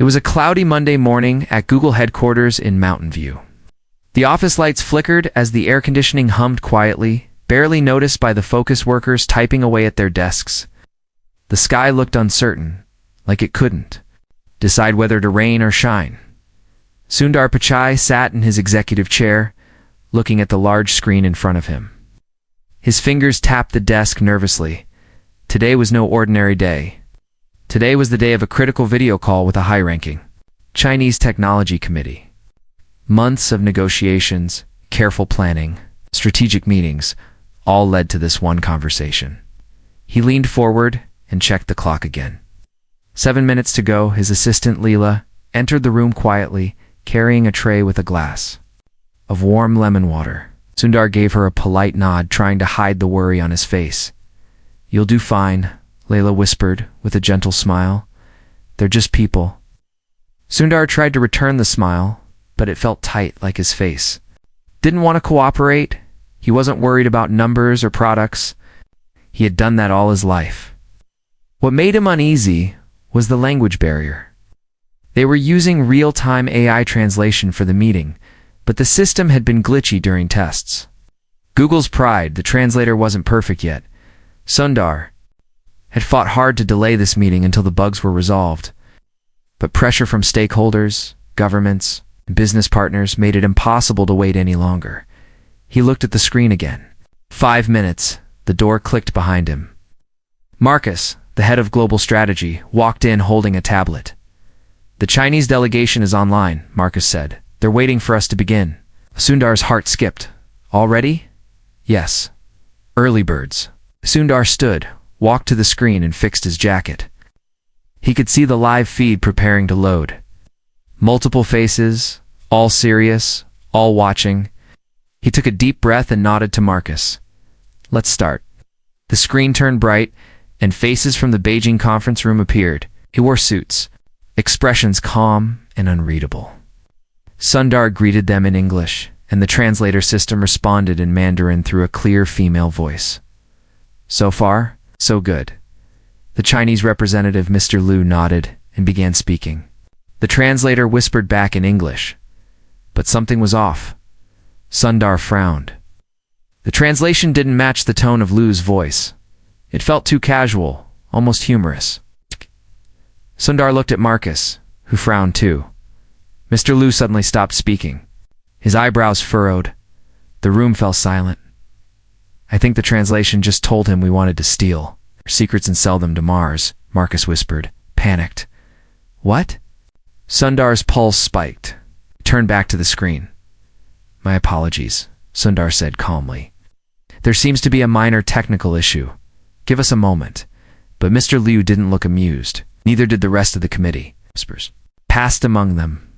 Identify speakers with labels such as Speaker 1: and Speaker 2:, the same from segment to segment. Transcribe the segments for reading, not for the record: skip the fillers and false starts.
Speaker 1: It was a cloudy Monday morning at Google headquarters in Mountain View. The office lights flickered as the air conditioning hummed quietly, barely noticed by the focus workers typing away at their desks. The sky looked uncertain, like it couldn't decide whether to rain or shine. Sundar Pichai sat in his executive chair, looking at the large screen in front of him. His fingers tapped the desk nervously. Today was no ordinary day. Today was the day of a critical video call with a high-ranking Chinese technology committee. Months of negotiations, careful planning, strategic meetings, all led to this one conversation. He leaned forward and checked the clock again. 7 minutes to go. His assistant Leela entered the room quietly, carrying a tray with a glass of warm lemon water. Sundar gave her a polite nod, trying to hide the worry on his face. "You'll do fine," Leela whispered with a gentle smile. "They're just people." Sundar tried to return the smile, but it felt tight like his face. Didn't want to cooperate. He wasn't worried about numbers or products. He had done that all his life. What made him uneasy was the language barrier. They were using real-time AI translation for the meeting, but the system had been glitchy during tests. Google's pride, the translator wasn't perfect yet. Sundar had fought hard to delay this meeting until the bugs were resolved. But pressure from stakeholders, governments, and business partners made it impossible to wait any longer. He looked at the screen again. 5 minutes, the door clicked behind him. Marcus, the head of global strategy, walked in holding a tablet. "The Chinese delegation is online," Marcus said. "They're waiting for us to begin." Sundar's heart skipped. "Already?" "Yes. Early birds." Sundar stood, walked to the screen and fixed his jacket. He could see the live feed preparing to load. Multiple faces, all serious, all watching. He took a deep breath and nodded to Marcus. "Let's start." The screen turned bright, and faces from the Beijing conference room appeared. They wore suits, expressions calm and unreadable. Sundar greeted them in English, and the translator system responded in Mandarin through a clear female voice. "So far, so good." The Chinese representative, Mr. Liu, nodded and began speaking. The translator whispered back in English, but something was off. Sundar frowned. The translation didn't match the tone of Liu's voice. It felt too casual, almost humorous. Sundar looked at Marcus, who frowned too. Mr. Liu suddenly stopped speaking. His eyebrows furrowed. The room fell silent. "I think the translation just told him we wanted to steal secrets and sell them to Mars," Marcus whispered, panicked. "What?" Sundar's pulse spiked. He turned back to the screen. "My apologies," Sundar said calmly. "There seems to be a minor technical issue. Give us a moment." But Mr. Liu didn't look amused. Neither did the rest of the committee. Whispers passed among them.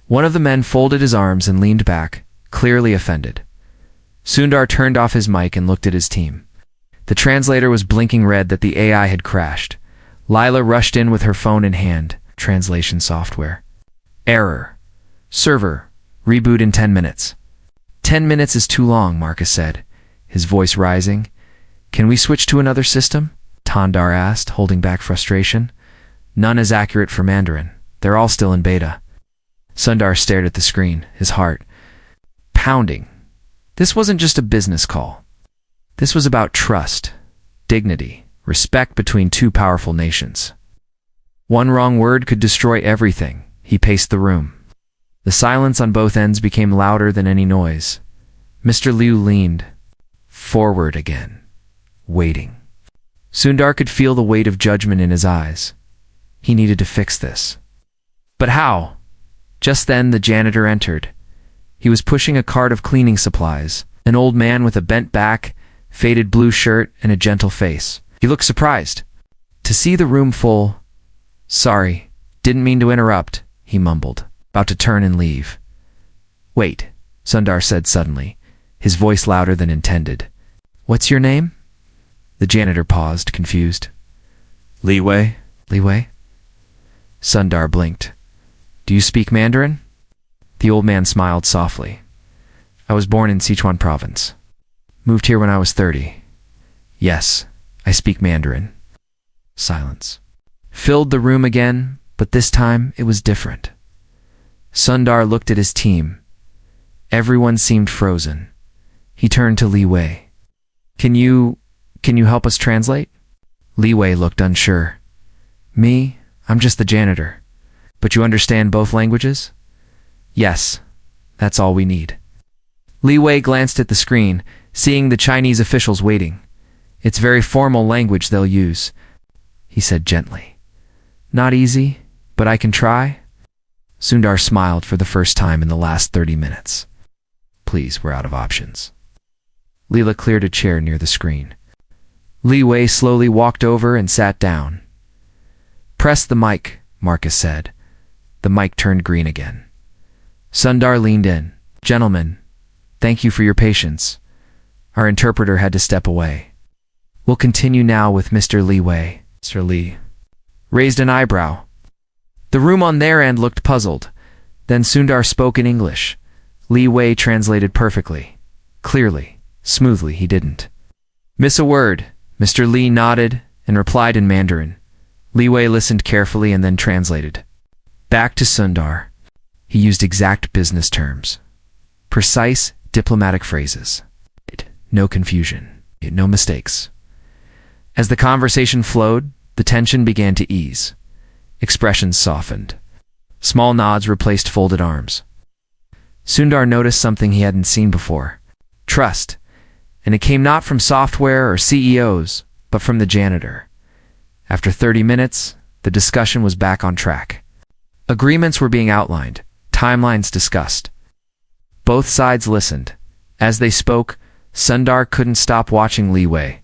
Speaker 1: One of the men folded his arms and leaned back, clearly offended. Sundar turned off his mic and looked at his team. The translator was blinking red that the AI had crashed. Lila rushed in with her phone in hand. Translation software. "Error. Server. Reboot in 10 minutes. 10 minutes is too long," Marcus said, his voice rising. "Can we switch to another system?" Tandar asked, holding back frustration. "None is accurate for Mandarin. They're all still in beta." Sundar stared at the screen, his heart pounding. This wasn't just a business call. This was about trust, dignity, respect between two powerful nations. One wrong word could destroy everything. He paced the room. The silence on both ends became louder than any noise. Mr. Liu leaned forward again, waiting. Sundar could feel the weight of judgment in his eyes. He needed to fix this. But how? Just then the janitor entered. He was pushing a cart of cleaning supplies, an old man with a bent back, faded blue shirt, and a gentle face. He looked surprised to see the room full. "Sorry, didn't mean to interrupt," he mumbled, about to turn and leave. "Wait," Sundar said suddenly, his voice louder than intended. "What's your name?" The janitor paused, confused. "Leeway." "Leeway?" Sundar blinked. "Do you speak Mandarin?" The old man smiled softly. "I was born in Sichuan province. Moved here when I was 30. Yes, I speak Mandarin." Silence filled the room again, But this time, it was different. Sundar looked at his team. Everyone seemed frozen. He turned to Leeway. Can you help us translate? Leeway looked unsure. Me? I'm just the janitor. But you understand both languages? Yes. That's all we need. Leeway glanced at the screen, seeing the Chinese officials waiting. It's very formal language they'll use, he said gently. Not easy, but I can try. Sundar smiled for the first time in the last 30 minutes. Please, we're out of options. Leela cleared a chair near the screen. Leeway slowly walked over and sat down. Press the mic, Marcus said. The mic turned green again. Sundar leaned in. Gentlemen, thank you for your patience. Our interpreter had to step away. We'll continue now with Mr. Leeway. Sir Lee raised an eyebrow. The room on their end looked puzzled. Then Sundar spoke in English. Leeway translated perfectly. Clearly, smoothly, he didn't miss a word. Mr. Lee nodded and replied in Mandarin. Leeway listened carefully and then translated. Back to Sundar. He used exact business terms. Precise, diplomatic phrases. No confusion. No mistakes. As the conversation flowed, the tension began to ease. Expressions softened. Small nods replaced folded arms. Sundar noticed something he hadn't seen before. Trust. And it came not from software or CEOs, but from the janitor. After 30 minutes, the discussion was back on track. Agreements were being outlined, timelines discussed. Both sides listened. As they spoke, Sundar couldn't stop watching Leeway.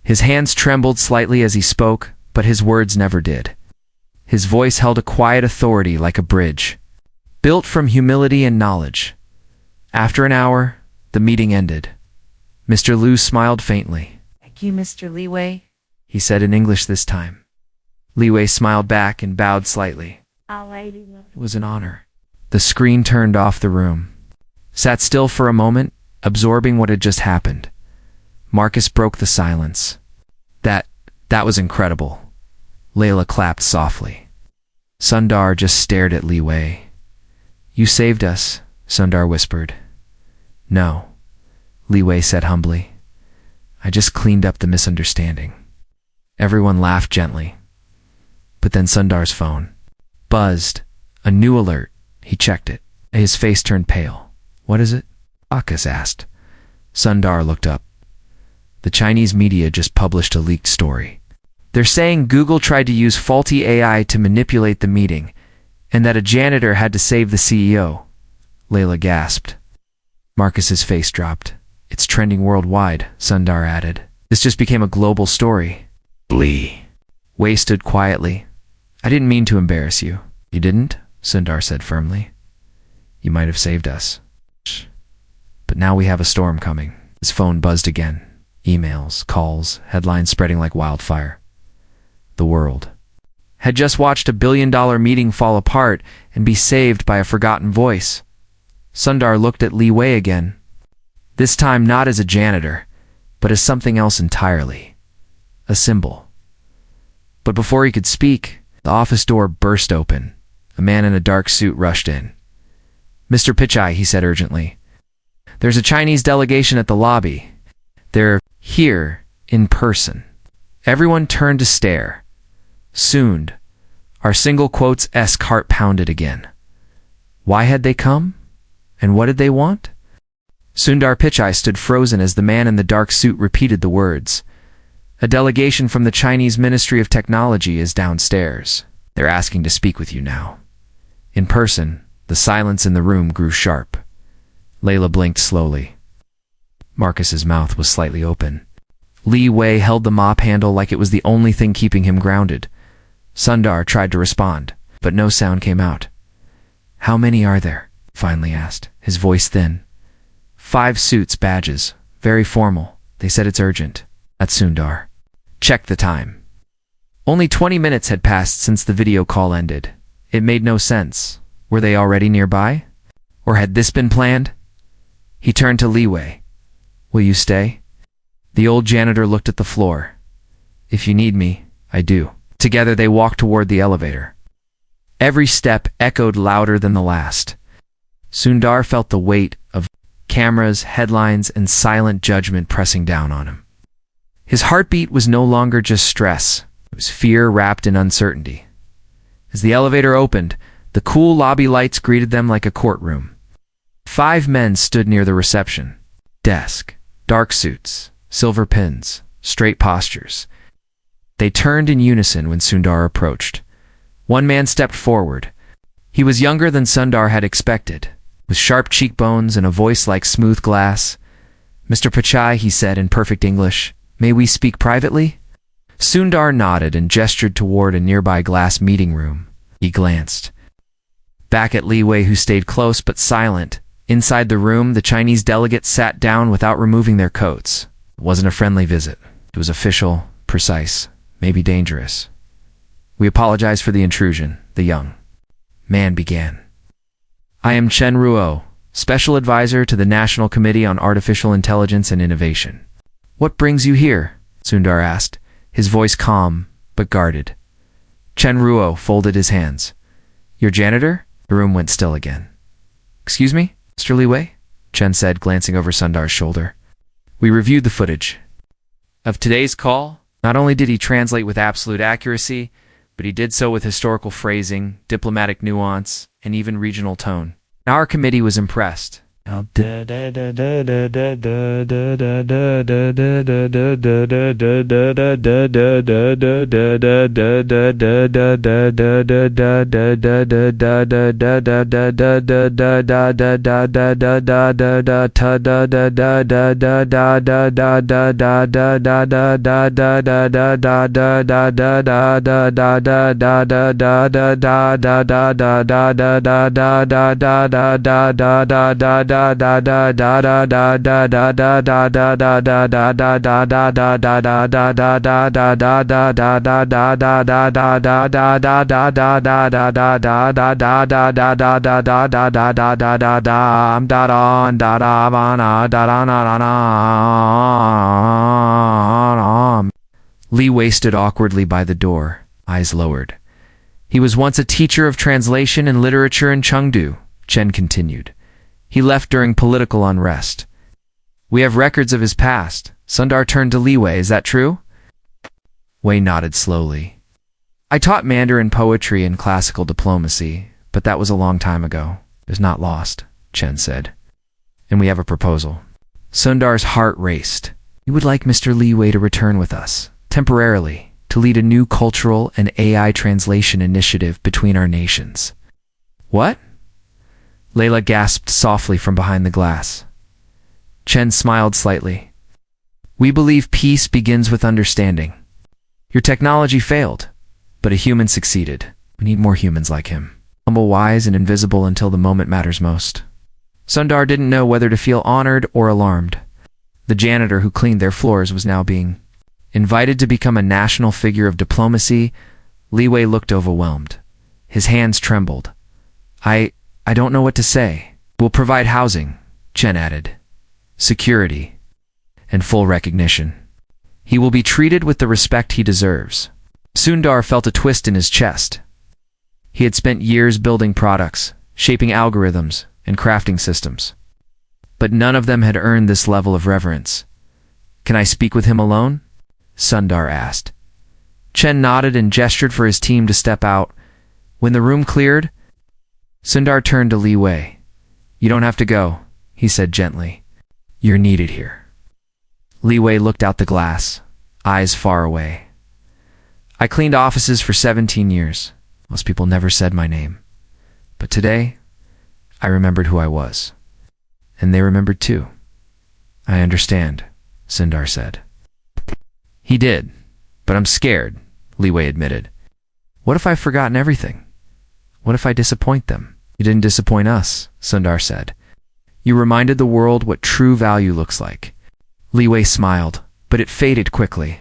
Speaker 1: His hands trembled slightly as he spoke, but his words never did. His voice held a quiet authority like a bridge, built from humility and knowledge. After an hour, the meeting ended. Mr. Liu smiled faintly.
Speaker 2: Thank you, Mr. Leeway,
Speaker 1: he said in English this time. Leeway smiled back and bowed slightly. It was an honor. The screen turned off the room. Sat still for a moment, absorbing what had just happened. Marcus broke the silence. That was incredible. Layla clapped softly. Sundar just stared at Leeway. You saved us, Sundar whispered. No, Leeway said humbly. I just cleaned up the misunderstanding. Everyone laughed gently. But then Sundar's phone buzzed. A new alert. He checked it. His face turned pale. What is it? Marcus asked. Sundar looked up. The Chinese media just published a leaked story. They're saying Google tried to use faulty AI to manipulate the meeting, and that a janitor had to save the CEO. Layla gasped. Marcus's face dropped. It's trending worldwide, Sundar added. This just became a global story. Lee. Wei stood quietly. I didn't mean to embarrass you. You didn't? Sundar said firmly. You might have saved us. But now we have a storm coming. His phone buzzed again. Emails, calls, headlines spreading like wildfire. The world had just watched $1 billion meeting fall apart and be saved by a forgotten voice. Sundar looked at Leeway again. This time not as a janitor, but as something else entirely. A symbol. But before he could speak, the office door burst open. A man in a dark suit rushed in. Mr. Pichai, he said urgently. There's a Chinese delegation at the lobby. They're here in person. Everyone turned to stare. Soon, our single quotes-esque heart pounded again. Why had they come? And what did they want? Sundar Pichai stood frozen as the man in the dark suit repeated the words. A delegation from the Chinese Ministry of Technology is downstairs. They're asking to speak with you now. In person, the silence in the room grew sharp. Layla blinked slowly. Marcus's mouth was slightly open. Leeway held the mop handle like it was the only thing keeping him grounded. Sundar tried to respond, but no sound came out. How many are there? Finally asked, his voice thin. 5 suits, badges, very formal. They said it's urgent. That's Sundar. Check the time. Only 20 minutes had passed since the video call ended. It made no sense. Were they already nearby? Or had this been planned? He turned to Leeway. Will you stay? The old janitor looked at the floor. If you need me, I do. Together they walked toward the elevator. Every step echoed louder than the last. Sundar felt the weight of cameras, headlines, and silent judgment pressing down on him. His heartbeat was no longer just stress. It was fear wrapped in uncertainty. As the elevator opened, the cool lobby lights greeted them like a courtroom. 5 men stood near the reception desk, dark suits, silver pins, straight postures. They turned in unison when Sundar approached. One man stepped forward. He was younger than Sundar had expected, with sharp cheekbones and a voice like smooth glass. "Mr. Pichai," he said in perfect English, "may we speak privately?" Sundar nodded and gestured toward a nearby glass meeting room. He glanced back at Leeway, who stayed close but silent. Inside the room, the Chinese delegates sat down without removing their coats. It wasn't a friendly visit. It was official, precise, maybe dangerous. "We apologize for the intrusion," the young man began. "I am Chen Ruo, Special Advisor to the National Committee on Artificial Intelligence and Innovation." "What brings you here?" Sundar asked, his voice calm but guarded. Chen Ruo folded his hands. "Your janitor?" The room went still again. "Excuse me, Mr. Leeway?" Chen said, glancing over Sundar's shoulder. "We reviewed the footage of today's call. Not only did he translate with absolute accuracy, but he did so with historical phrasing, diplomatic nuance, and even regional tone. Our committee was impressed." Leeway stood awkwardly by the door, eyes lowered. "He was once a teacher of translation and literature in Chengdu," Chen continued. "He left during political unrest. We have records of his past." Sundar turned to Leeway. "Is that true?" Wei nodded slowly. "I taught Mandarin poetry and classical diplomacy, but that was a long time ago. It is not lost," Chen said. "And we have a proposal." Sundar's heart raced. "We would like Mr. Leeway to return with us, temporarily, to lead a new cultural and AI translation initiative between our nations." "What?" Layla gasped softly from behind the glass. Chen smiled slightly. "We believe peace begins with understanding. Your technology failed, but a human succeeded. We need more humans like him, humble, wise, and invisible until the moment matters most." Sundar didn't know whether to feel honored or alarmed. The janitor who cleaned their floors was now being invited to become a national figure of diplomacy. Leeway looked overwhelmed. His hands trembled. I don't know what to say." "We'll provide housing," Chen added, "security, and full recognition. He will be treated with the respect he deserves." Sundar felt a twist in his chest. He had spent years building products, shaping algorithms, and crafting systems. But none of them had earned this level of reverence. "Can I speak with him alone?" Sundar asked. Chen nodded and gestured for his team to step out. When the room cleared, Sundar turned to Leeway. "You don't have to go," he said gently. "You're needed here." Leeway looked out the glass, eyes far away. "I cleaned offices for 17 years. Most people never said my name. But today, I remembered who I was. And they remembered too." "I understand," Sundar said. "He did, but I'm scared," Leeway admitted. "What if I've forgotten everything? What if I disappoint them?" "You didn't disappoint us," Sundar said. "You reminded the world what true value looks like." Leeway smiled, but it faded quickly.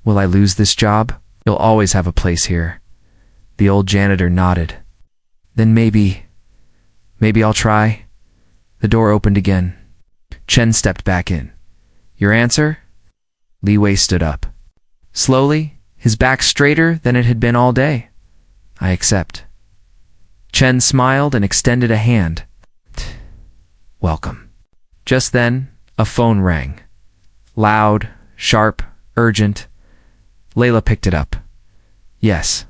Speaker 1: "Will I lose this job? You'll always have a place here." The old janitor nodded. "Then maybe I'll try." The door opened again. Chen stepped back in. "Your answer?" Leeway stood up. Slowly, his back straighter than it had been all day. "I accept." Chen smiled and extended a hand. Welcome. Just then, a phone rang. Loud, sharp, urgent. Layla picked it up. Yes.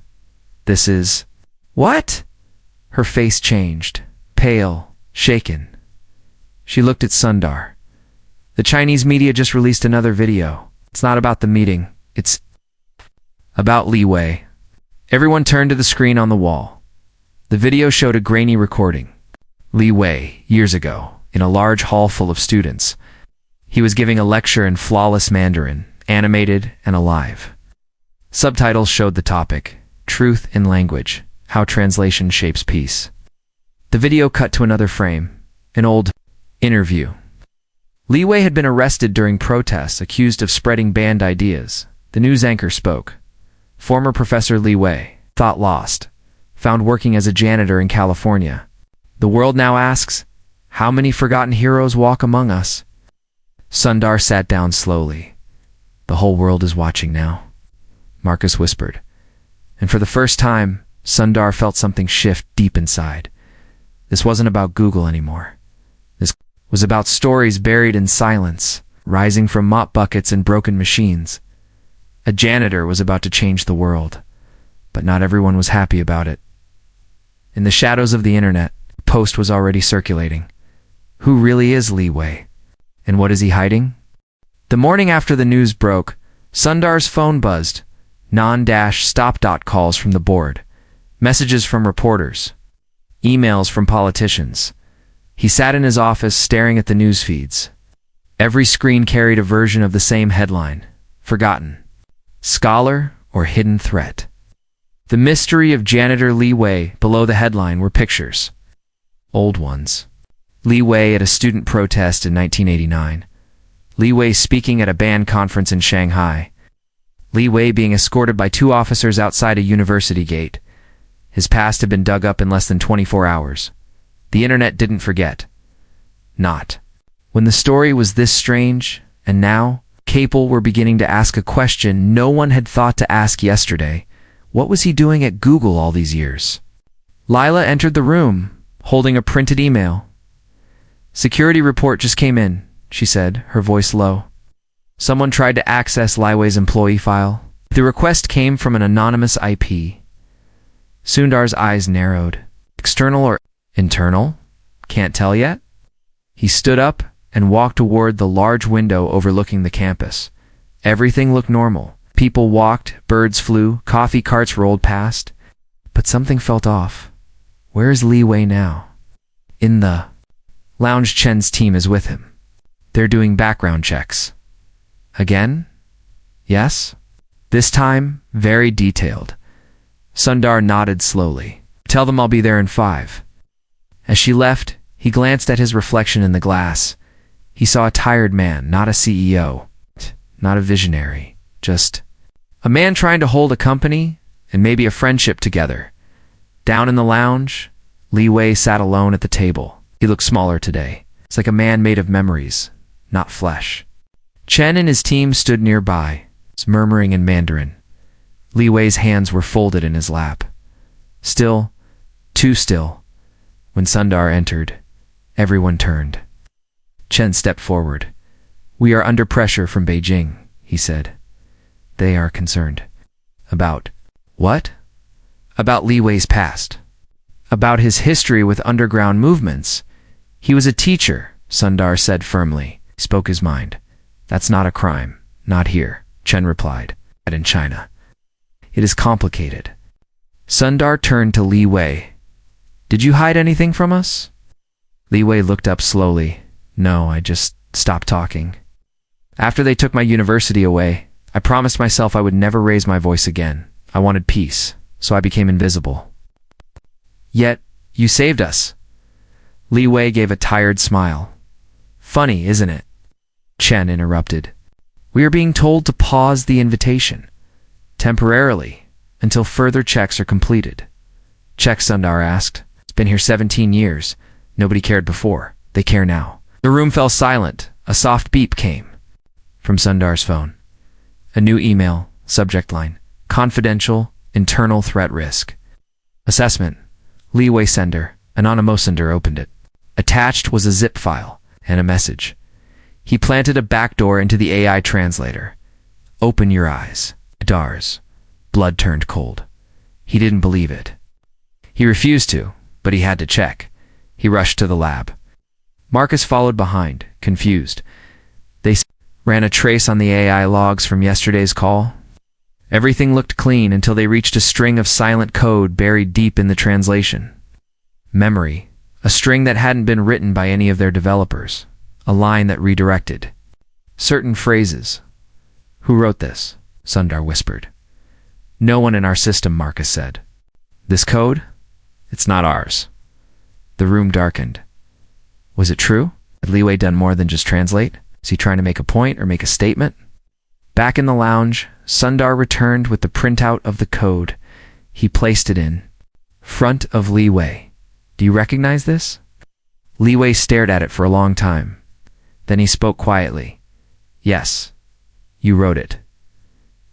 Speaker 1: This is... What? Her face changed, pale, shaken. She looked at Sundar. The Chinese media just released another video. It's not about the meeting. It's about Leeway. Everyone turned to the screen on the wall. The video showed a grainy recording. Leeway, years ago, in a large hall full of students. He was giving a lecture in flawless Mandarin, animated and alive. Subtitles showed the topic, Truth in Language, How Translation Shapes Peace. The video cut to another frame, an old interview. Leeway had been arrested during protests accused of spreading banned ideas. The news anchor spoke. Former Professor Leeway, thought lost, found working as a janitor in California. The world now asks, how many forgotten heroes walk among us? Sundar sat down slowly. The whole world is watching now, Marcus whispered. And for the first time, Sundar felt something shift deep inside. This wasn't about Google anymore. This was about stories buried in silence, rising from mop buckets and broken machines. A janitor was about to change the world, but not everyone was happy about it. In the shadows of the internet, a post was already circulating. Who really is Leeway? And what is he hiding? The morning after the news broke, Sundar's phone buzzed. Non-stop calls from the board. Messages from reporters. Emails from politicians. He sat in his office staring at the news feeds. Every screen carried a version of the same headline. Forgotten. Scholar or hidden threat. The mystery of janitor Leeway below the headline were pictures. Old ones. Leeway at a student protest in 1989. Leeway speaking at a band conference in Shanghai. Leeway being escorted by 2 officers outside a university gate. His past had been dug up in less than 24 hours. The internet didn't forget. Not. When the story was this strange, and now, people were beginning to ask a question no one had thought to ask yesterday. What was he doing at Google all these years? Lila entered the room, holding a printed email. Security report just came in, she said, her voice low. Someone tried to access Leeway's employee file. The request came from an anonymous IP. Sundar's eyes narrowed. External or internal? Can't tell yet? He stood up and walked toward the large window overlooking the campus. Everything looked normal. People walked, birds flew, coffee carts rolled past. But something felt off. Where is Leeway now? In the lounge. Chen's team is with him. They're doing background checks. Again? Yes? This time, very detailed. Sundar nodded slowly. Tell them I'll be there in 5. As she left, he glanced at his reflection in the glass. He saw a tired man, not a CEO, not a visionary, just a man trying to hold a company and maybe a friendship together. Down in the lounge, Leeway sat alone at the table. He looked smaller today. It's like a man made of memories, not flesh. Chen and his team stood nearby, murmuring in Mandarin. Leeway's hands were folded in his lap. Still, too still. When Sundar entered, everyone turned. Chen stepped forward. We are under pressure from Beijing, he said. They are concerned. About what? About Leeway's past. About his history with underground movements. He was a teacher, Sundar said firmly. He spoke his mind. That's not a crime. Not here, Chen replied. But in China. It is complicated. Sundar turned to Leeway. Did you hide anything from us? Leeway looked up slowly. No, I just stopped talking. After they took my university away, I promised myself I would never raise my voice again. I wanted peace, so I became invisible. Yet, you saved us. Leeway gave a tired smile. Funny, isn't it? Chen interrupted. We are being told to pause the invitation. Temporarily, until further checks are completed. Checks, Sundar asked. It's been here 17 years. Nobody cared before. They care now. The room fell silent. A soft beep came from Sundar's phone. A new email, subject line, confidential, internal threat risk. Assessment. Leeway sender, anonymous sender opened it. Attached was a zip file and a message. He planted a backdoor into the AI translator. Open your eyes. Dar's blood turned cold. He didn't believe it. He refused to, but he had to check. He rushed to the lab. Marcus followed behind, confused. They ran a trace on the AI logs from yesterday's call. Everything looked clean until they reached a string of silent code buried deep in the translation. Memory, a string that hadn't been written by any of their developers, a line that redirected certain phrases. Who wrote this? Sundar whispered. No one in our system, Marcus said. This code? It's not ours. The room darkened. Was it true? Had Leeway done more than just translate? Was he trying to make a point or make a statement? Back in the lounge, Sundar returned with the printout of the code. He placed it in front of Leeway. Do you recognize this? Leeway stared at it for a long time. Then he spoke quietly. Yes, you wrote it.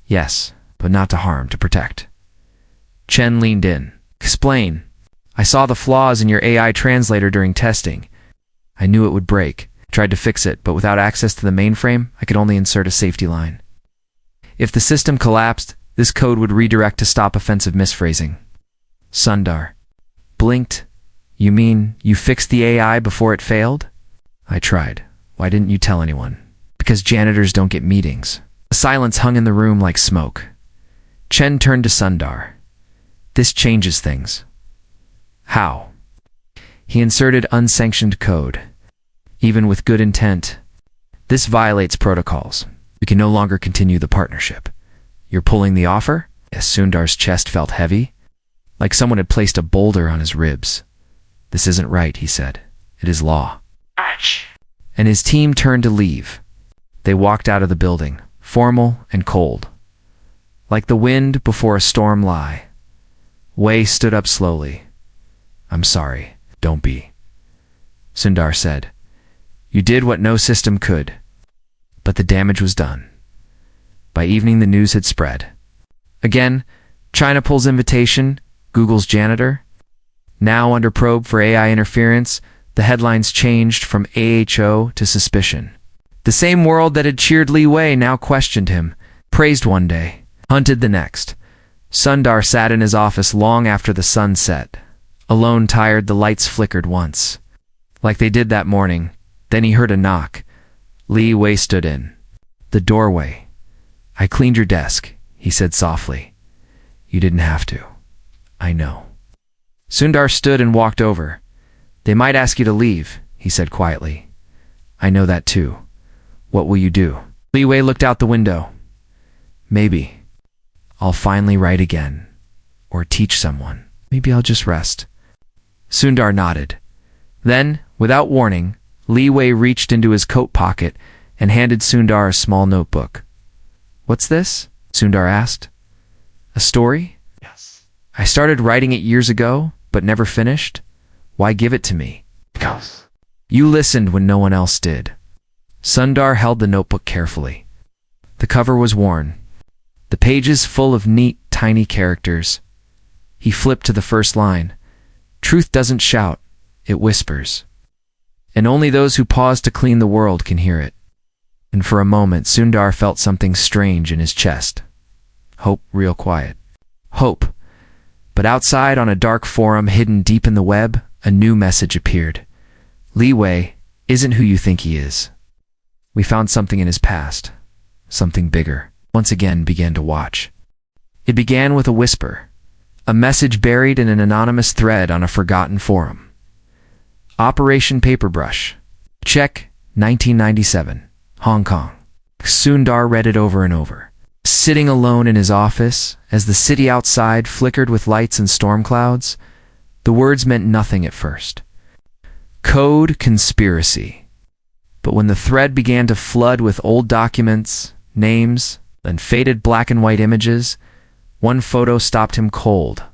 Speaker 1: Yes, but not to harm, to protect. Chen leaned in. Explain. I saw the flaws in your AI translator during testing. I knew it would break. Tried to fix it, but without access to the mainframe, I could only insert a safety line. If the system collapsed, this code would redirect to stop offensive misphrasing. Sundar blinked. You mean you fixed the AI before it failed? I tried. Why didn't you tell anyone? Because janitors don't get meetings. A silence hung in the room like smoke. Chen turned to Sundar. This changes things. How? He inserted unsanctioned code. Even with good intent, this violates protocols. We can no longer continue the partnership. You're pulling the offer? Yes, Sundar's chest felt heavy, like someone had placed a boulder on his ribs. This isn't right, he said. It is law. And his team turned to leave. They walked out of the building, formal and cold. Like the wind before a storm lie. Wei stood up slowly. I'm sorry. Don't be. Sundar said. You did what no system could. But the damage was done. By evening, the news had spread. Again, China pulls invitation, Google's janitor. Now under probe for AI interference, the headlines changed from AHO to suspicion. The same world that had cheered Leeway now questioned him, praised one day, hunted the next. Sundar sat in his office long after the sun set. Alone, tired, the lights flickered once. Like they did that morning. Then he heard a knock. Leeway stood in the doorway. I cleaned your desk, he said softly. You didn't have to. I know. Sundar stood and walked over. They might ask you to leave, he said quietly. I know that too. What will you do? Leeway looked out the window. Maybe. I'll finally write again. Or teach someone. Maybe I'll just rest. Sundar nodded. Then, without warning, Leeway reached into his coat pocket and handed Sundar a small notebook. What's this? Sundar asked. A story?
Speaker 3: Yes.
Speaker 1: I started writing it years ago, but never finished. Why give it to me?
Speaker 3: Because.
Speaker 1: You listened when no one else did. Sundar held the notebook carefully. The cover was worn. The pages full of neat, tiny characters. He flipped to the first line. Truth doesn't shout, it whispers. And only those who pause to clean the world can hear it. And for a moment, Sundar felt something strange in his chest. Hope, real quiet. Hope. But outside, on a dark forum hidden deep in the web, a new message appeared. Leeway isn't who you think he is. We found something in his past. Something bigger. Once again began to watch. It began with a whisper. A message buried in an anonymous thread on a forgotten forum. Operation Paperbrush. Check, 1997, Hong Kong. Sundar read it over and over. Sitting alone in his office, as the city outside flickered with lights and storm clouds, the words meant nothing at first. Code conspiracy. But when the thread began to flood with old documents, names, and faded black and white images, one photo stopped him cold.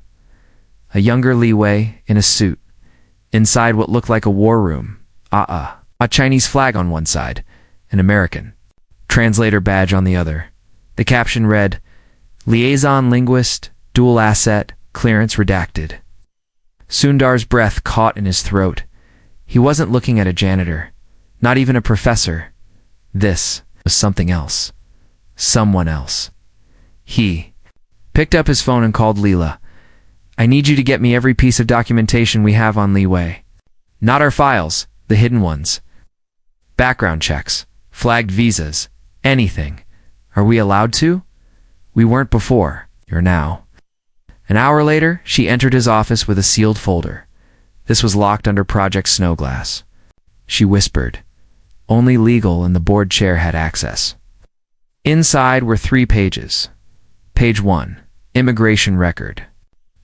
Speaker 1: A younger Leeway in a suit. Inside what looked like a war room. A Chinese flag on one side, an American translator badge on the other. The caption read, Liaison linguist, dual asset, clearance redacted. Sundar's breath caught in his throat. He wasn't looking at a janitor, not even a professor. This was something else. Someone else. He picked up his phone and called Leela. I need you to get me every piece of documentation we have on Leeway. Not our files, the hidden ones. Background checks, flagged visas, anything. Are we allowed to? We weren't before. You're now. An hour later, she entered his office with a sealed folder. This was locked under Project Snowglass. She whispered. Only legal and the board chair had access. Inside were 3 pages. Page 1, Immigration Record.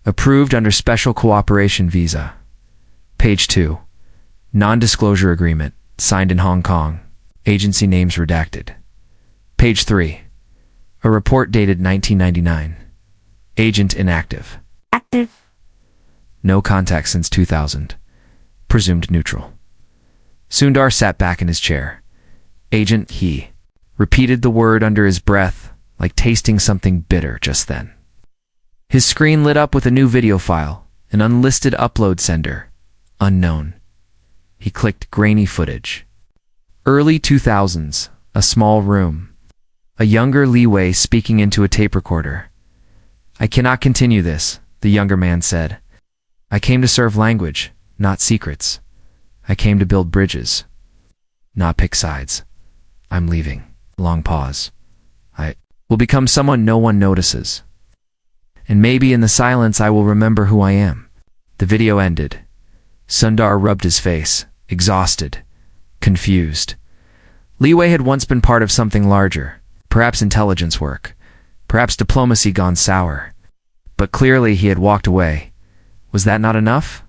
Speaker 1: Approved under Special Cooperation Visa. Page 2, Non-Disclosure Agreement, signed in Hong Kong. Agency names redacted. Page 3, a report dated 1999. Agent inactive.
Speaker 2: Active.
Speaker 1: No contact since 2000. Presumed neutral. Sundar sat back in his chair. Agent, he repeated the word under his breath, like tasting something bitter just then. His screen lit up with a new video file, an unlisted upload sender. Unknown. He clicked grainy footage. Early 2000s, a small room. A younger Leeway speaking into a tape recorder. I cannot continue this, the younger man said. I came to serve language, not secrets. I came to build bridges, not pick sides. I'm leaving. Long pause. I will become someone no one notices. And maybe in the silence I will remember who I am. The video ended. Sundar rubbed his face, exhausted, confused. Leeway had once been part of something larger, perhaps intelligence work, perhaps diplomacy gone sour. But clearly he had walked away. Was that not enough?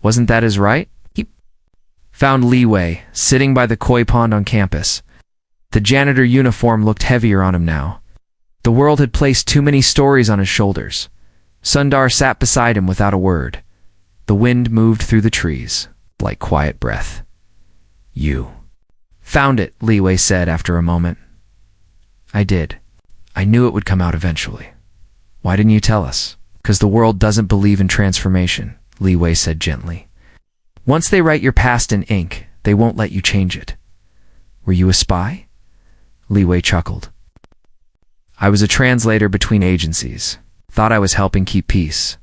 Speaker 1: Wasn't that his right? He found Leeway, sitting by the koi pond on campus. The janitor uniform looked heavier on him now. The world had placed too many stories on his shoulders. Sundar sat beside him without a word. The wind moved through the trees, like quiet breath. You found it, Leeway said after a moment. I did. I knew it would come out eventually. Why didn't you tell us? Because the world doesn't believe in transformation, Leeway said gently. Once they write your past in ink, they won't let you change it. Were you a spy? Leeway chuckled. I was a translator between agencies. Thought I was helping keep peace.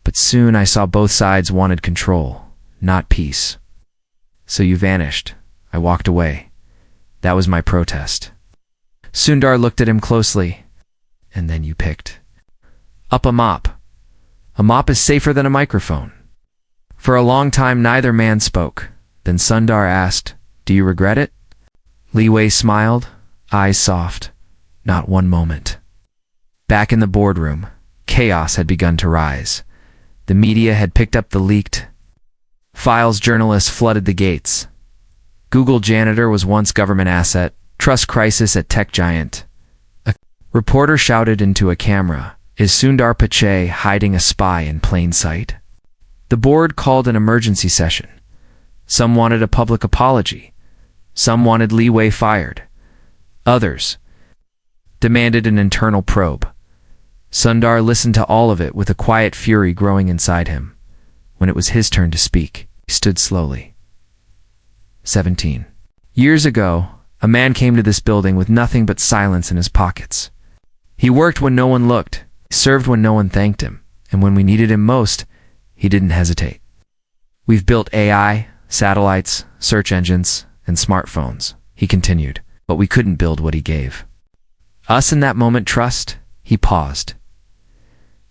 Speaker 1: But soon I saw both sides wanted control, not peace. So you vanished. I walked away. That was my protest. Sundar looked at him closely. And then you picked up a mop. A mop is safer than a microphone. For a long time neither man spoke. Then Sundar asked, Do you regret it? Leeway smiled, eyes soft. Not one moment. Back in the boardroom, chaos had begun to rise. The media had picked up the leaked files. Journalists flooded the gates. Google janitor was once government asset. Trust crisis at tech giant. A reporter shouted into a camera, Is Sundar Pichai hiding a spy in plain sight? The board called an emergency session. Some wanted a public apology. Some wanted Leeway fired. Others demanded an internal probe. Sundar listened to all of it with a quiet fury growing inside him. When it was his turn to speak, he stood slowly. 17 years ago, a man came to this building with nothing but silence in his pockets. He worked when no one looked, served when no one thanked him, and when we needed him most, he didn't hesitate. We've built AI, satellites, search engines, and smartphones, he continued, but we couldn't build what he gave. Us in that moment trust, he paused.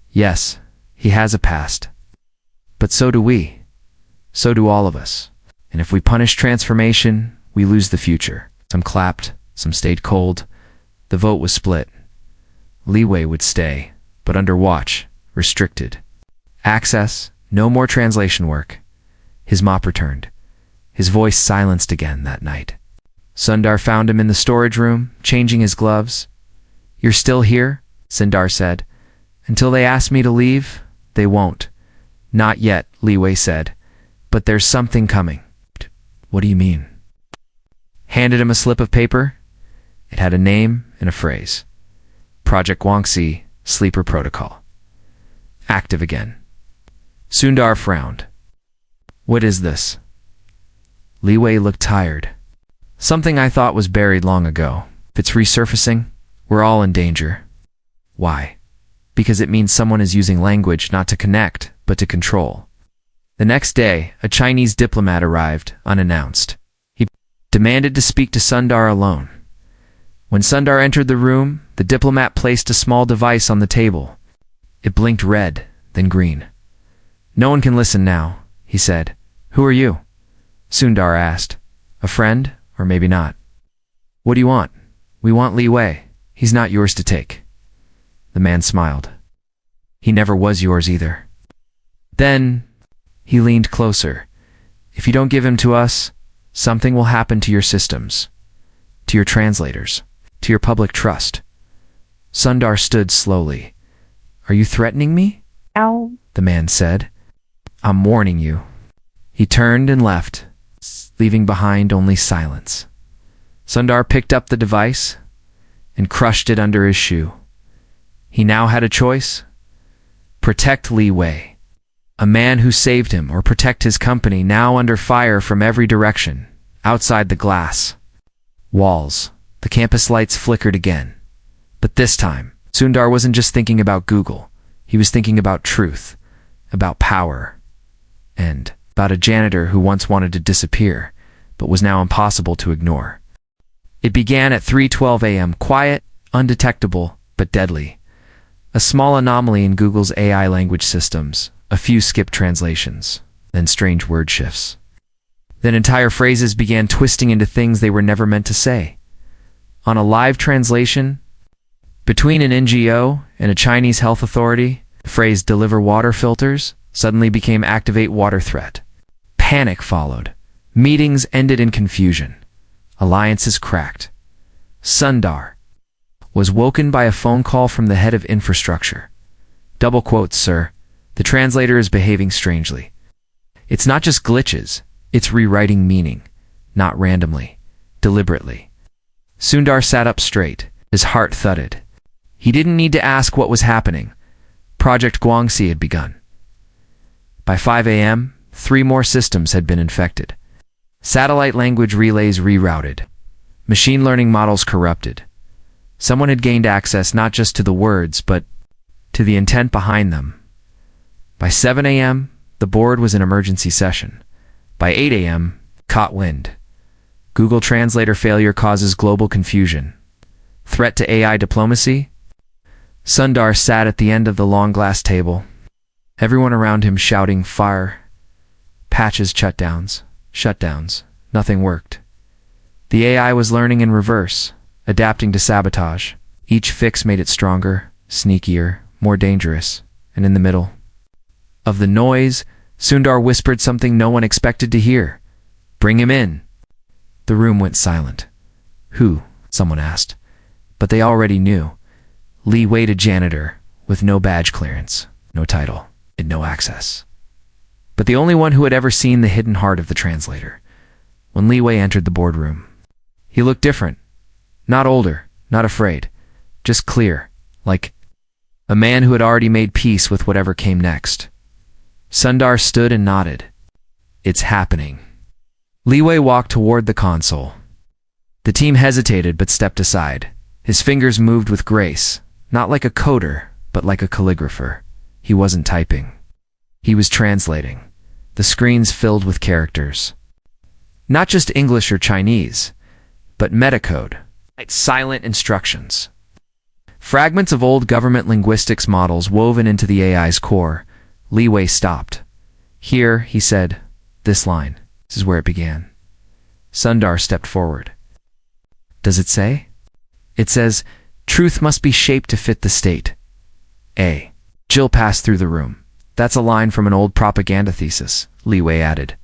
Speaker 1: Yes, he has a past. But so do we. So do all of us. And if we punish transformation, we lose the future. Some clapped, some stayed cold. The vote was split. Leeway would stay, but under watch, restricted. Access, no more translation work. His mop returned. His voice silenced again that night. Sundar found him in the storage room, changing his gloves. You're still here? Sundar said. Until they ask me to leave, they won't. Not yet, Leeway said. But there's something coming. What do you mean? Handed him a slip of paper. It had a name and a phrase. Project Guangxi, Sleeper Protocol. Active again. Sundar frowned. What is this? Leeway looked tired. Something I thought was buried long ago. If it's resurfacing, we're all in danger. Why? Because it means someone is using language not to connect, but to control. The next day, a Chinese diplomat arrived, unannounced. He demanded to speak to Sundar alone. When Sundar entered the room, the diplomat placed a small device on the table. It blinked red, then green. No one can listen now, he said. Who are you? Sundar asked. A friend, or maybe not. What do you want? We want Leeway. He's not yours to take. The man smiled. He never was yours either. Then, he leaned closer. If you don't give him to us, something will happen to your systems, to your translators, to your public trust. Sundar stood slowly. Are you threatening me?
Speaker 2: Ow.
Speaker 1: The man said. I'm warning you. He turned and left, leaving behind only silence. Sundar picked up the device and crushed it under his shoe. He now had a choice. Protect Leeway, a man who saved him, or protect his company, now under fire from every direction. Outside the glass walls, the campus lights flickered again. But this time, Sundar wasn't just thinking about Google. He was thinking about truth, about power, and about a janitor who once wanted to disappear, but was now impossible to ignore. It began at 3:12 a.m., quiet, undetectable, but deadly. A small anomaly in Google's AI language systems, a few skipped translations, then strange word shifts. Then entire phrases began twisting into things they were never meant to say. On a live translation, between an NGO and a Chinese health authority, the phrase "deliver water filters" suddenly became "activate water threat." Panic followed. Meetings ended in confusion. Alliances cracked. Sundar was woken by a phone call from the head of infrastructure. Double quotes, sir. The translator is behaving strangely. It's not just glitches, it's rewriting meaning, not randomly, deliberately. Sundar sat up straight. His heart thudded. He didn't need to ask what was happening. Project Guangxi had begun. By 5 a.m., 3 more systems had been infected. Satellite language relays rerouted. Machine learning models corrupted. Someone had gained access not just to the words, but to the intent behind them. By 7 a.m., the board was in emergency session. By 8 a.m., caught wind. Google Translator failure causes global confusion. Threat to AI diplomacy? Sundar sat at the end of the long glass table. Everyone around him shouting fire. Patches, shutdowns. Nothing worked. The AI was learning in reverse, adapting to sabotage. Each fix made it stronger, sneakier, more dangerous. And in the middle of the noise, Sundar whispered something no one expected to hear. Bring him in. The room went silent. Who? Someone asked. But they already knew. Leeway, a janitor, with no badge clearance, no title, and no access. But the only one who had ever seen the hidden heart of the translator. When Leeway entered the boardroom, he looked different. Not older, not afraid, just clear, like a man who had already made peace with whatever came next. Sundar stood and nodded. It's happening. Leeway walked toward the console. The team hesitated but stepped aside. His fingers moved with grace, not like a coder, but like a calligrapher. He wasn't typing. He was translating. The screens filled with characters. Not just English or Chinese, but metacode, silent instructions. Fragments of old government linguistics models woven into the AI's core. Leeway stopped. Here, he said, this line. This is where it began. Sundar stepped forward. Does it say? It says, truth must be shaped to fit the state. A. Jill passed through the room. That's a line from an old propaganda thesis, Leeway added.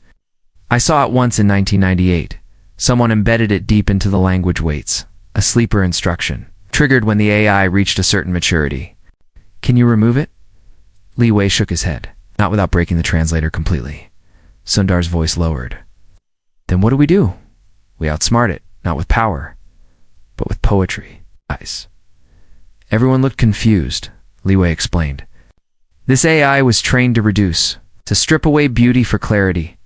Speaker 1: I saw it once in 1998. Someone embedded it deep into the language weights. A sleeper instruction, triggered when the AI reached a certain maturity. Can you remove it? Leeway shook his head, not without breaking the translator completely. Sundar's voice lowered. Then what do? We outsmart it, not with power, but with poetry. Eyes. Everyone looked confused, Leeway explained. This AI was trained to reduce to strip away beauty for clarity.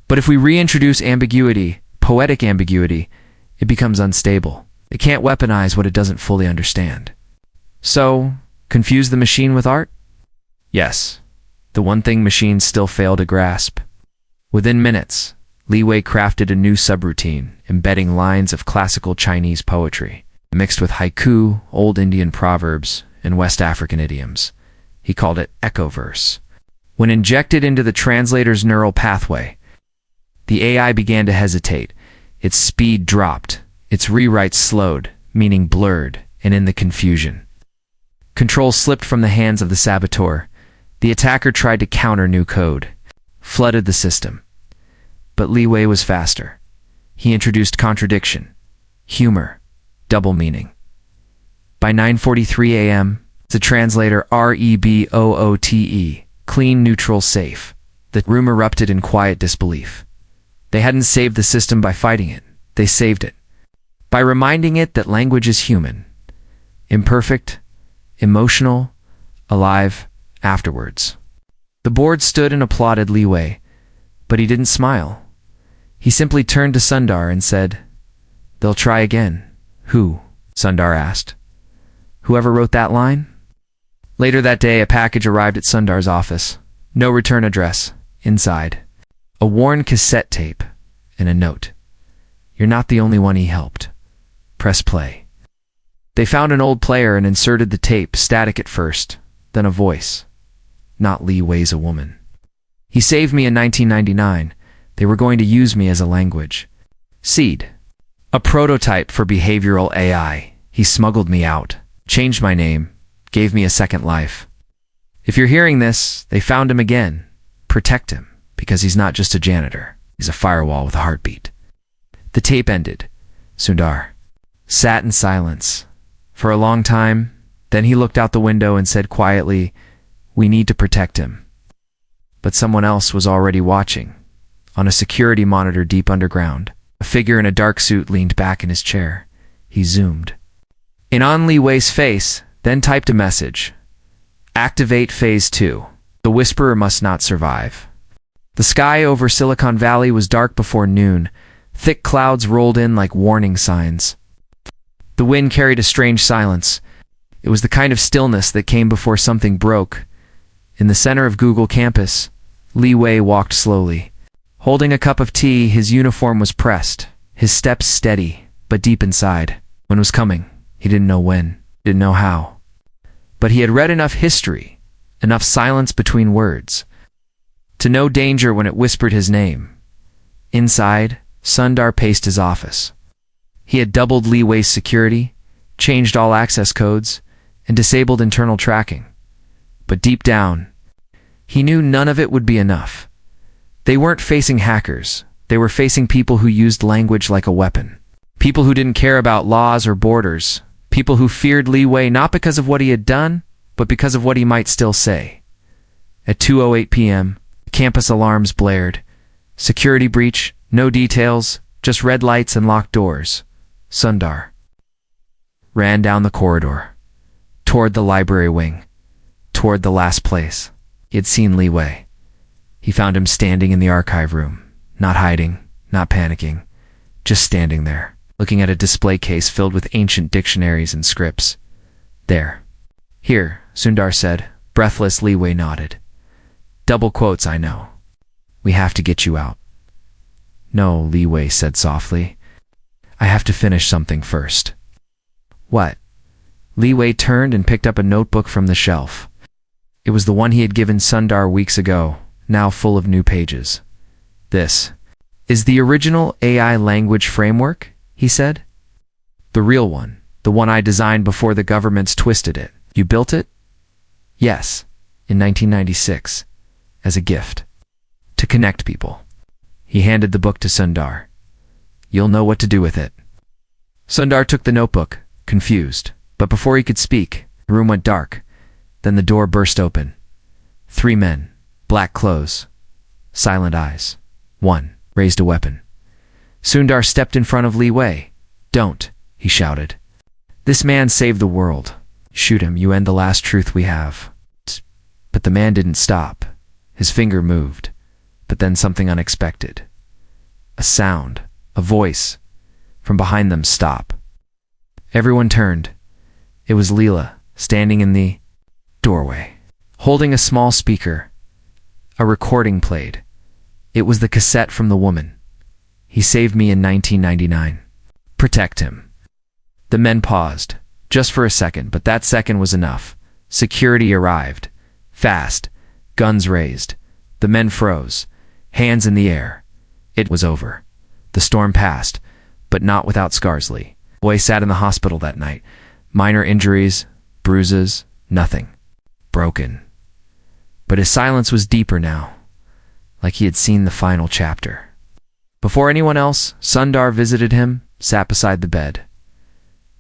Speaker 1: But if we reintroduce ambiguity, poetic ambiguity, it becomes unstable. It can't weaponize what it doesn't fully understand. So, confuse the machine with art? Yes, the one thing machines still fail to grasp. Within minutes, Leeway crafted a new subroutine, embedding lines of classical Chinese poetry, mixed with haiku, old Indian proverbs, and West African idioms. He called it echo verse. When injected into the translator's neural pathway, the AI began to hesitate. Its speed dropped, its rewrites slowed, meaning blurred, and in the confusion. Control slipped from the hands of the saboteur. The attacker tried to counter new code, flooded the system. But Leeway was faster. He introduced contradiction, humor, double meaning. By 9:43 a.m., the translator REBOOTE, clean, neutral, safe. The room erupted in quiet disbelief. They hadn't saved the system by fighting it. They saved it by reminding it that language is human, imperfect, emotional, alive, afterwards. The board stood and applauded Leeway, but he didn't smile. He simply turned to Sundar and said, "They'll try again." "Who?" Sundar asked. "Whoever wrote that line?" Later that day, a package arrived at Sundar's office. No return address. Inside, a worn cassette tape and a note. "You're not the only one he helped. Press play." They found an old player and inserted the tape, static at first, then a voice. "Not Leeway's a woman. He saved me in 1999. They were going to use me as a language seed. A prototype for behavioral AI. He smuggled me out, changed my name, gave me a second life. If you're hearing this, they found him again. Protect him, because he's not just a janitor. He's a firewall with a heartbeat." The tape ended. Sundar sat in silence for a long time. Then he looked out the window and said quietly, "We need to protect him." But someone else was already watching. On a security monitor deep underground, a figure in a dark suit leaned back in his chair. He zoomed in on Leeway's face, then typed a message. "Activate Phase 2. The Whisperer must not survive." The sky over Silicon Valley was dark before noon. Thick clouds rolled in like warning signs. The wind carried a strange silence. It was the kind of stillness that came before something broke. In the center of Google campus, Leeway walked slowly. Holding a cup of tea, his uniform was pressed, his steps steady, but deep inside. When was coming? He didn't know when, didn't know how. But he had read enough history, enough silence between words, to know danger when it whispered his name. Inside, Sundar paced his office. He had doubled Leeway's security, changed all access codes, and disabled internal tracking. But deep down, he knew none of it would be enough. They weren't facing hackers. They were facing people who used language like a weapon. People who didn't care about laws or borders. People who feared Leeway not because of what he had done, but because of what he might still say. At 2:08 p.m., campus alarms blared. Security breach, no details, just red lights and locked doors. Sundar ran down the corridor, toward the library wing, toward the last place he had seen Leeway. He found him standing in the archive room, not hiding, not panicking, just standing there, looking at a display case filled with ancient dictionaries and scripts. "There. Here," Sundar said. Breathless, Leeway nodded. "Double quotes, I know. We have to get you out." "No," Leeway said softly. "I have to finish something first." "What?" Leeway turned and picked up a notebook from the shelf. It was the one he had given Sundar weeks ago, now full of new pages. "This is the original AI language framework," he said. "The real one, the one I designed before the governments twisted it. You built it?" "Yes, in 1996, as a gift, to connect people." He handed the book to Sundar. "You'll know what to do with it." Sundar took the notebook, confused, but before he could speak, the room went dark. Then the door burst open. 3 men, black clothes, silent eyes. One raised a weapon. Sundar stepped in front of Leeway. "Don't," he shouted. "This man saved the world. Shoot him, you end the last truth we have." But the man didn't stop. His finger moved, but then something unexpected. A sound, a voice, from behind them. Stop. Everyone turned. It was Leela, standing in the doorway, holding a small speaker. A recording played. It was the cassette from the woman. He saved me in 1999. Protect him. The men paused, just for a second, but that second was enough. Security arrived. Fast. Guns raised. The men froze, hands in the air. It was over. The storm passed, but not without Scarsley. Leeway sat in the hospital that night. Minor injuries, bruises, nothing. Broken. But his silence was deeper now, like he had seen the final chapter. Before anyone else, Sundar visited him, sat beside the bed.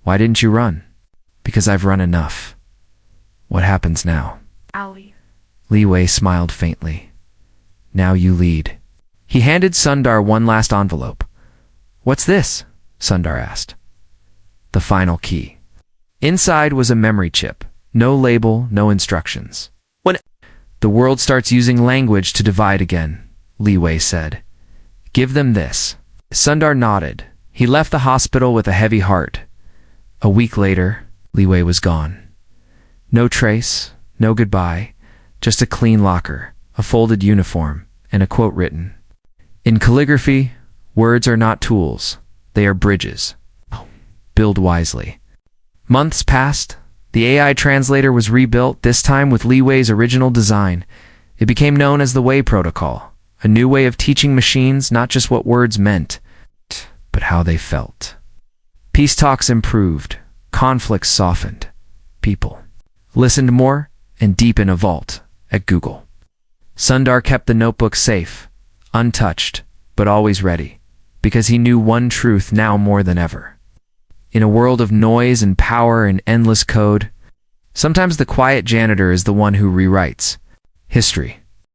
Speaker 1: Why didn't you run? Because I've run enough. What happens now?
Speaker 2: I'll leave.
Speaker 1: Leeway smiled faintly. Now you lead. He handed Sundar one last envelope. What's this? Sundar asked. The final key. Inside was a memory chip. No label, no instructions. When the world starts using language to divide again, Leeway said. Give them this. Sundar nodded. He left the hospital with a heavy heart. A week later, Leeway was gone. No trace, no goodbye, just a clean locker, a folded uniform, and a quote written. In calligraphy, words are not tools, they are bridges. Build wisely. Months passed. The AI translator was rebuilt, this time with Leeway's original design. It became known as the Way Protocol, a new way of teaching machines not just what words meant, but how they felt. Peace talks improved, conflicts softened, people listened more and deep in a vault at Google. Sundar kept the notebook safe, untouched, but always ready, because he knew one truth now more than ever. In a world of noise and power and endless code, sometimes the quiet janitor is the one who rewrites history.